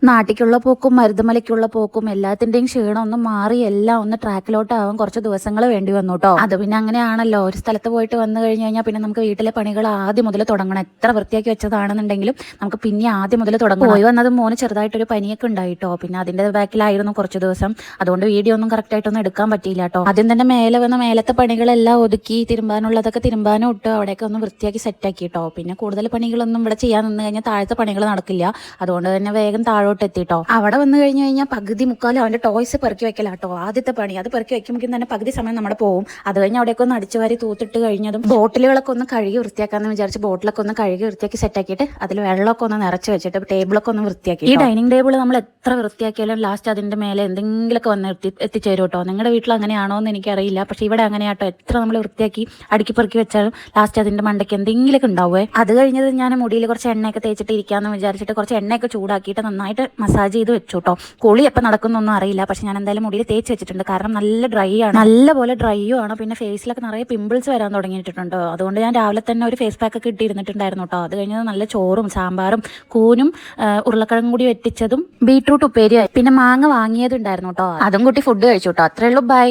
നാട്ടിക്കുള്ള പോക്കും മരുതുമലയ്ക്കുള്ള പോക്കും എല്ലാത്തിന്റെയും ക്ഷീണം ഒന്ന് മാറി എല്ലാം ഒന്ന് ട്രാക്കിലോട്ടാവാൻ കുറച്ച് ദിവസങ്ങൾ വേണ്ടി വന്നു കേട്ടോ. അത് പിന്നെ അങ്ങനെയാണല്ലോ, ഒരു സ്ഥലത്ത് പോയിട്ട് വന്നു കഴിഞ്ഞു കഴിഞ്ഞാൽ പിന്നെ നമുക്ക് വീട്ടിലെ പണികൾ ആദ്യം മുതൽ തുടങ്ങണം. എത്ര വൃത്തിയാക്കി വെച്ചതാണെന്നുണ്ടെങ്കിലും നമുക്ക് പിന്നെ ആദ്യം മുതൽ തുടങ്ങണം. പോയി വന്നത് മോന് ചെറുതായിട്ടൊരു പനിയൊക്കെ ഉണ്ടായിട്ടോ. പിന്നെ അതിന്റെ ബാക്കിലായിരുന്നു കുറച്ച് ദിവസം. അതുകൊണ്ട് വീഡിയോ ഒന്നും കറക്റ്റ് ആയിട്ടൊന്നും എടുക്കാൻ പറ്റിയില്ല കേട്ടോ. ആദ്യം തന്നെ മേലെ വന്ന മേലത്തെ പണികളെല്ലാം ഒതുക്കി തിരുമ്പാനുള്ളതൊക്കെ തിരുമ്പാനും ഇട്ട് അവിടെയൊക്കെ ഒന്ന് വൃത്തിയാക്കി സെറ്റാക്കി കേട്ടോ. പിന്നെ കൂടുതൽ പണികളൊന്നും ഇവിടെ ചെയ്യാൻ നിന്ന് കഴിഞ്ഞാൽ താഴത്തെ പണികൾ നടക്കില്ല. അതുകൊണ്ട് തന്നെ വേഗം താഴോട്ട് എത്തിട്ടോ. അവിടെ വന്നു കഴിഞ്ഞു കഴിഞ്ഞാൽ പകുതി മുക്കാലും അവന്റെ ടോയ്സ് പെറുക്കി വെക്കലാട്ടോ ആദ്യത്തെ പണി. അത് പെറുക്കി വെക്കുമ്പോൾ തന്നെ പകുതി സമയം നമ്മുടെ പോകും. അത് കഴിഞ്ഞ് അവിടെയൊക്കെ ഒന്ന് അടിച്ചു വാരി തൂത്തിട്ട് കഴിഞ്ഞതും ബോട്ടിലുകളൊക്കെ ഒന്ന് കഴുകി വൃത്തിയാക്കാന്ന് വിചാരിച്ച് ബോട്ടിലൊക്കെ ഒന്ന് കഴുകി വൃത്തിയാക്കി സെറ്റാക്കിയിട്ട് അതിൽ വെള്ളമൊക്കെ ഒന്ന് നിറച്ച് വെച്ചിട്ട് ടേബിളൊക്കെ ഒന്ന് വൃത്തിയാക്കി. ഈ ഡൈനിങ് ടേബിൾ നമ്മൾ എത്ര വൃത്തിയാക്കിയാലും ലാസ്റ്റ് അതിന്റെ മേലെ എന്തെങ്കിലുമൊക്കെ വന്ന് എത്തിച്ചേരും കേട്ടോ. നിങ്ങളുടെ വീട്ടിൽ അങ്ങനെയാണോ എന്ന് എനിക്കറിയില്ല, പക്ഷെ ഇവിടെ അങ്ങനെയാട്ടോ. എത്ര നമ്മൾ വൃത്തിയാക്കി അടുക്കി പെറുക്കി വെച്ചാലും ലാസ്റ്റ് അതിന്റെ മണ്ടയ്ക്ക് എന്തെങ്കിലുമൊക്കെ ഉണ്ടാവുമേ. അത് കഴിഞ്ഞത് ഞാൻ മുടിയിൽ കുറച്ച് എണ്ണയൊക്കെ തേച്ചിട്ട് ഇരിക്കാന്ന് വിചാരിച്ചിട്ട് കുറച്ച് എണ്ണയൊക്കെ ചൂടാക്കിയിട്ട് നന്നായിട്ട് മസാജ് ചെയ്ത് വെച്ചു കേട്ടോ. കുളി എപ്പോൾ നടക്കുന്നൊന്നും അറിയില്ല, പക്ഷെ ഞാൻ എന്തായാലും മുടിയിൽ തേച്ച് വെച്ചിട്ടുണ്ട്. കാരണം നല്ല ഡ്രൈ ആണ്, നല്ലപോലെ ഡ്രൈയും ആണ്. പിന്നെ ഫേസിലൊക്കെ നിറയെ പിമ്പിൾസ് വരാൻ തുടങ്ങിയിട്ടുണ്ട്. അതുകൊണ്ട് ഞാൻ രാവിലെ തന്നെ ഒരു ഫേസ് പാക്ക് ഒക്കെ ഇട്ടിരുന്നിട്ടുണ്ടായിരുന്നു കേട്ടോ. അത് കഴിഞ്ഞത് നല്ല ചോറും സാമ്പാറും കൂനും ഉരുളക്കിഴങ്ങും കൂടി വെറ്റിച്ചതും ബീട്രൂട്ട് ഉപ്പേരിയായി പിന്നെ മാങ്ങ വാങ്ങിയതുണ്ടായിരുന്നു കേട്ടോ. അതും കൂട്ടി ഫുഡ് കഴിച്ചു കേട്ടോ. അത്രേ ഉള്ളൂ. ബൈ.